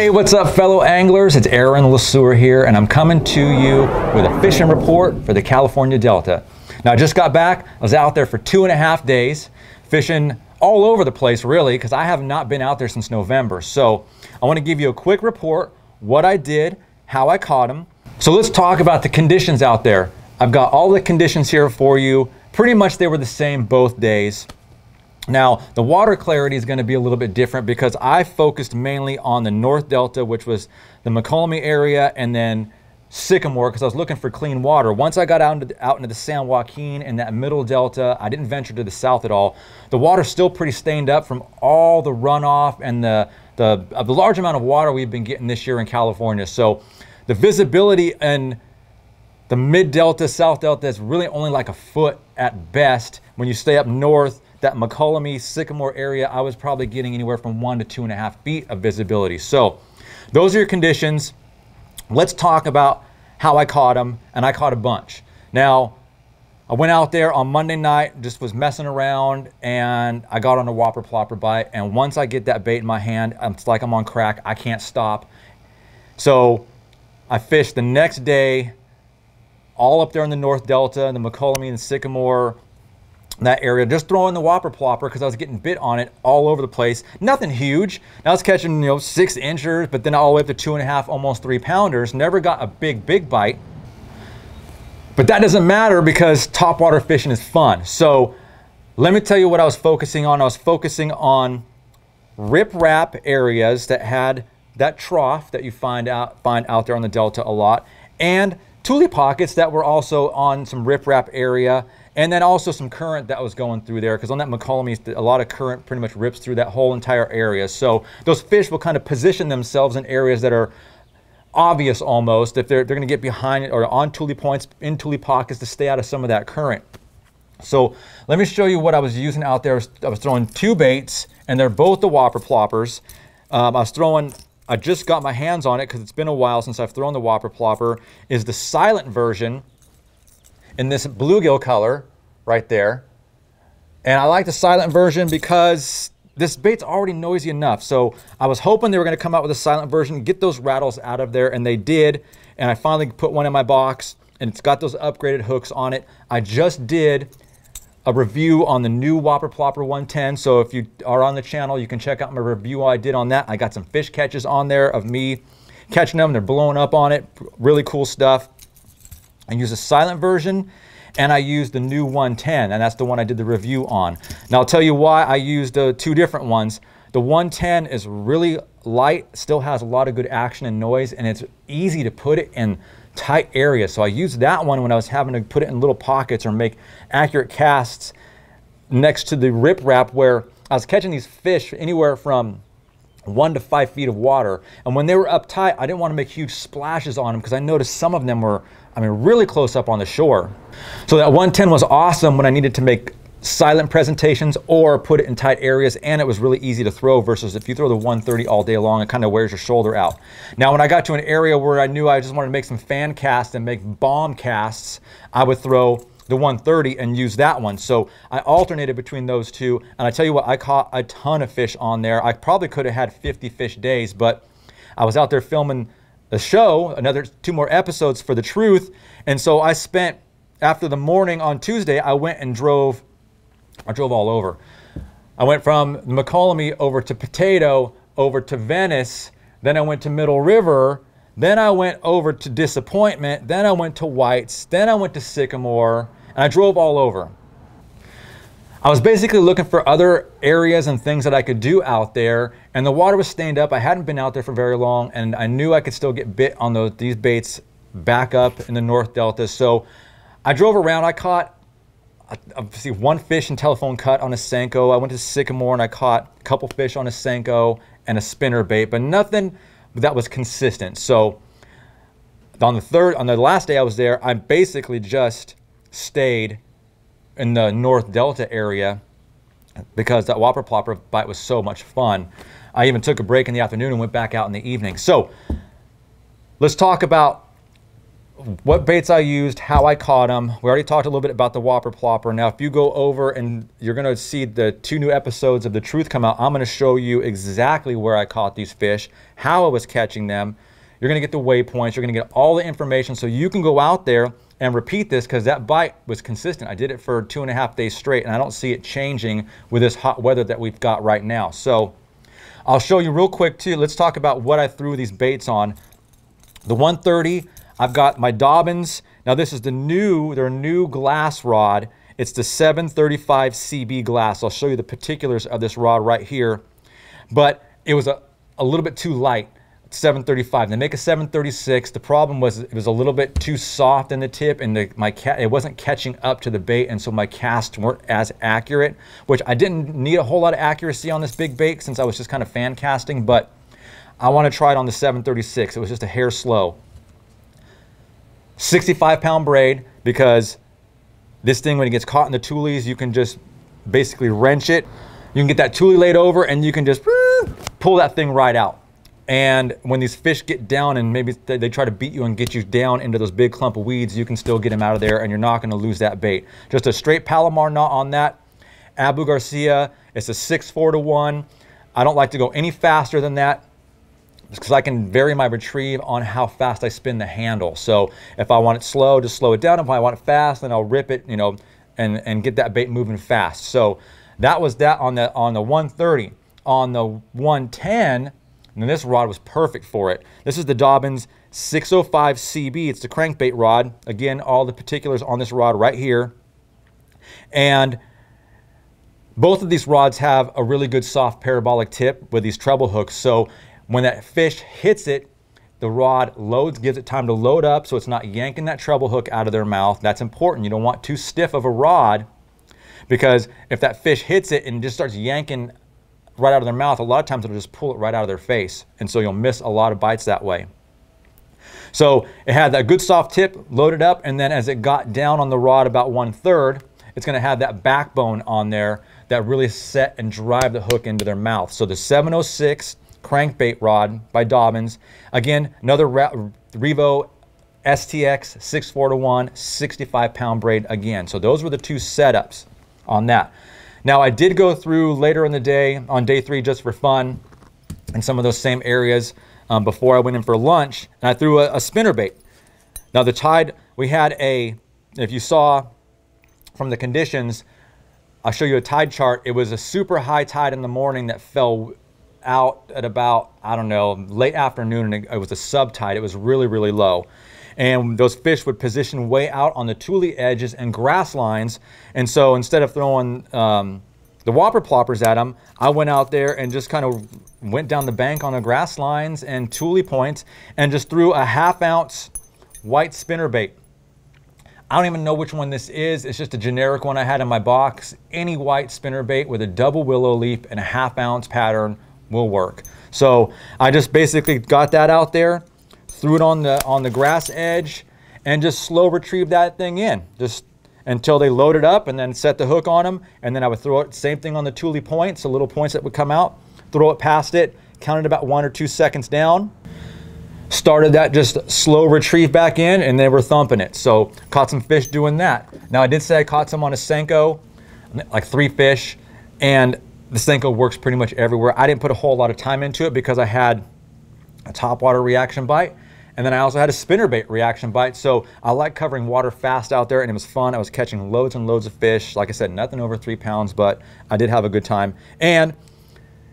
Hey, what's up fellow anglers? It's LeSieur here, and I'm coming to you with a fishing report for the California Delta. Now I just got back. I was out there for 2.5 days fishing all over the place really, because I have not been out there since November. So I want to give you a quick report, what I did, how I caught them. So let's talk about the conditions out there. I've got all the conditions here for you. Pretty much they were the same both days. Now, the water clarity is going to be a little bit different because I focused mainly on the North Delta, which was the McCollum area, and then Sycamore, because I was looking for clean water. Once I got out into the San Joaquin and that middle Delta, I didn't venture to the south at all. The water's still pretty stained up from all the runoff and the large amount of water we've been getting this year in California. So the visibility in the mid Delta, South Delta is really only like a foot at best. When you stay up north, that McCollum, Sycamore area, I was probably getting anywhere from 1 to 2.5 feet of visibility. So those are your conditions. Let's talk about how I caught them, and I caught a bunch. Now, I went out there on Monday night, just was messing around, and I got on a whopper plopper bite, and once I get that bait in my hand, it's like I'm on crack. I can't stop. So I fished the next day, all up there in the North Delta, the McCollum and Sycamore, that area, just throwing the whopper plopper because I was getting bit on it all over the place. Nothing huge. I was catching, 6 inchers, but then all the way up to 2.5, almost 3 pounders. Never got a big bite. But that doesn't matter because topwater fishing is fun. So let me tell you what I was focusing on. I was focusing on riprap areas that had that trough that you find out there on the Delta a lot, and tule pockets that were also on some riprap area. And then also some current that was going through there, because on that McCollum, a lot of current pretty much rips through that whole entire area. So those fish will kind of position themselves in areas that are obvious almost, if they're going to get behind it or on tule points, in tule pockets to stay out of some of that current. So let me show you what I was using out there. I was throwing 2 baits, and they're both the whopper ploppers. I just got my hands on it because it's been a while since I've thrown the whopper plopper, is the silent version in this bluegill color right there. And I like the silent version because this bait's already noisy enough. So I was hoping they were going to come out with a silent version, get those rattles out of there, and they did. And I finally put one in my box, and it's got those upgraded hooks on it. I just did a review on the new Whopper Plopper 110. So if you are on the channel, you can check out my review I did on that. I got some fish catches on there of me catching them. They're blowing up on it. Really cool stuff. I use a silent version, and I used the new 110, and that's the one I did the review on. Now I'll tell you why I used 2 different ones. The 110 is really light, still has a lot of good action and noise, and it's easy to put it in tight areas. So I used that one when I was having to put it in little pockets or make accurate casts next to the riprap, where I was catching these fish anywhere from 1 to 5 feet of water. And when they were up tight, I didn't want to make huge splashes on them because I noticed some of them were, really close up on the shore. So that 110 was awesome when I needed to make silent presentations or put it in tight areas, and it was really easy to throw versus if you throw the 130 all day long, it kind of wears your shoulder out. Now, when I got to an area where I knew I just wanted to make some fan casts and make bomb casts, I would throw the 130 and use that one. So I alternated between those two, and I tell you what, I caught a ton of fish on there. I probably could have had 50 fish days, but I was out there filming the show, another 2 more episodes for The Truth, and so I spent, after the morning on Tuesday, I went and drove all over. I went from McCollum over to Potato, over to Venice, then I went to Middle River, then I went over to Disappointment, then I went to White's, then I went to Sycamore, and I drove all over. I was basically looking for other areas and things that I could do out there, and the water was stained up. I hadn't been out there for very long, and I knew I could still get bit on these baits back up in the North Delta. So I drove around. I caught obviously 1 fish and telephone cut on a Senko. I went to Sycamore and I caught a couple fish on a Senko and a spinner bait, but nothing that was consistent. So on the last day I was there, I basically just stayed in the North Delta area because that whopper plopper bite was so much fun. I even took a break in the afternoon and went back out in the evening. So let's talk about what baits I used, how I caught them. We already talked a little bit about the whopper plopper. Now, if you go over and you're going to see the 2 new episodes of The Truth come out, I'm going to show you exactly where I caught these fish, how I was catching them. You're going to get the waypoints. You're going to get all the information so you can go out there and repeat this, because that bite was consistent. I did it for 2.5 days straight, and I don't see it changing with this hot weather that we've got right now. So I'll show you real quick too. Let's talk about what I threw these baits on. The 130, I've got my Dobbins. Now this is their new glass rod. It's the 735 CB glass. I'll show you the particulars of this rod right here. But it was a little bit too light, 735. They make a 736. The problem was it was a little bit too soft in the tip, and it wasn't catching up to the bait, and so my casts weren't as accurate, which I didn't need a whole lot of accuracy on this big bait since I was just kind of fan casting, but I want to try it on the 736. It was just a hair slow. 65-pound braid, because this thing, when it gets caught in the tulies, you can just basically wrench it. You can get that tule laid over and you can just pull that thing right out. And when these fish get down and maybe they try to beat you and get you down into those big clump of weeds, you can still get them out of there and you're not going to lose that bait. Just a straight Palomar knot on that. Abu Garcia, it's a 6-4-1. I don't like to go any faster than that, because I can vary my retrieve on how fast I spin the handle. So if I want it slow, just slow it down. If I want it fast, then I'll rip it, you know, and get that bait moving fast. So that was that on the 130. On the 110, and this rod was perfect for it. This is the Dobbins 605 CB. It's the crankbait rod. Again, all the particulars on this rod right here. And both of these rods have a really good soft parabolic tip with these treble hooks. So when that fish hits it, the rod loads, gives it time to load up so it's not yanking that treble hook out of their mouth. That's important. You don't want too stiff of a rod, because if that fish hits it and just starts yanking right out of their mouth, a lot of times it'll just pull it right out of their face. And so you'll miss a lot of bites that way. So it had that good soft tip, loaded up, and then as it got down on the rod about 1/3, it's going to have that backbone on there that really set and drive the hook into their mouth. So the 706 crankbait rod by Dobbins. Again, another Revo STX 6-4-1, 65-pound braid again. So those were the 2 setups on that. Now I did go through later in the day on day 3 just for fun in some of those same areas before I went in for lunch, and I threw a spinnerbait. Now the tide, we had if you saw from the conditions, I'll show you a tide chart. It was a super high tide in the morning that fell out at about, I don't know, late afternoon, and it was a sub tide. It was really, really low. And those fish would position way out on the tule edges and grass lines. And so instead of throwing the whopper ploppers at them, I went out there and just kind of went down the bank on the grass lines and tule points and just threw a 1/2 ounce white spinnerbait. I don't even know which one this is. It's just a generic one I had in my box. Any white spinnerbait with a double willow leaf and a 1/2 ounce pattern will work. So I just basically got that out there, threw it on the grass edge, and just slow retrieve that thing in, just until they loaded up, and then set the hook on them. And then I would throw it, same thing on the tule points, the little points that would come out, throw it past it, counted about 1 or 2 seconds down, started that just slow retrieve back in, and they were thumping it. So caught some fish doing that. Now I did say I caught some on a Senko, like 3 fish, and the Senko works pretty much everywhere. I didn't put a whole lot of time into it because I had a topwater reaction bite, and then I also had a spinnerbait reaction bite. So I like covering water fast out there, and it was fun. I was catching loads and loads of fish. Like I said, nothing over 3 pounds, but I did have a good time. And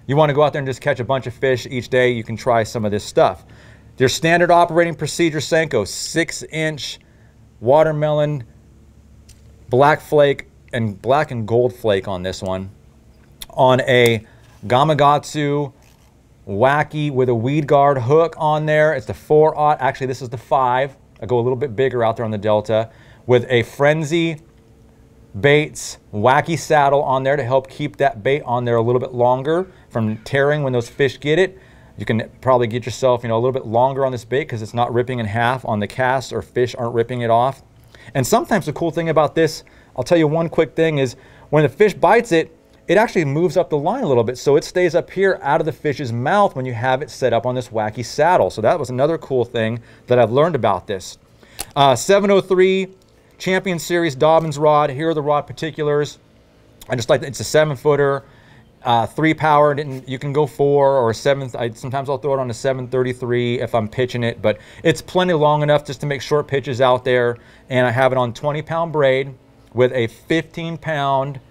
you want to go out there and just catch a bunch of fish each day, you can try some of this stuff. Their standard operating procedure Senko, 6-inch watermelon, black flake, and black and gold flake on this one, on a Gamakatsu Wacky with a weed guard hook on there. It's the 4/0. Actually, this is the 5. I go a little bit bigger out there on the Delta, with a Frenzy Baits Wacky saddle on there to help keep that bait on there a little bit longer from tearing when those fish get it. You can probably get yourself, you know, a little bit longer on this bait because it's not ripping in half on the cast, or fish aren't ripping it off. And sometimes the cool thing about this, I'll tell you one quick thing, is when the fish bites it, it actually moves up the line a little bit, so it stays up here out of the fish's mouth when you have it set up on this wacky saddle. So that was another cool thing that I've learned about this. 703 Champion Series Dobbins rod. Here are the rod particulars. I just like that it's a 7-footer, 3 powered, and you can go 4 or 7. Sometimes I'll throw it on a 733 if I'm pitching it, but it's plenty long enough just to make short pitches out there. And I have it on 20-pound braid with a 15-pound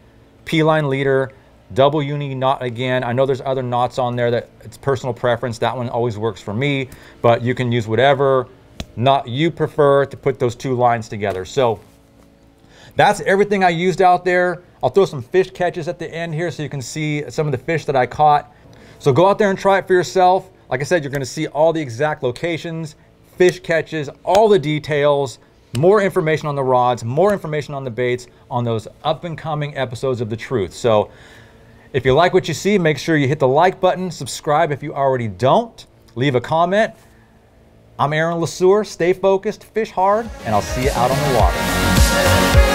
P-line leader, double uni knot again. I know there's other knots on there that it's personal preference. That one always works for me, but you can use whatever knot you prefer to put those 2 lines together. So that's everything I used out there. I'll throw some fish catches at the end here so you can see some of the fish that I caught. So go out there and try it for yourself. Like I said, you're gonna see all the exact locations, fish catches, all the details, more information on the rods, more information on the baits on those up and coming episodes of The Truth. So if you like what you see, make sure you hit the like button, subscribe if you already don't, leave a comment. I'm LeSieur. Stay focused, fish hard, and I'll see you out on the water.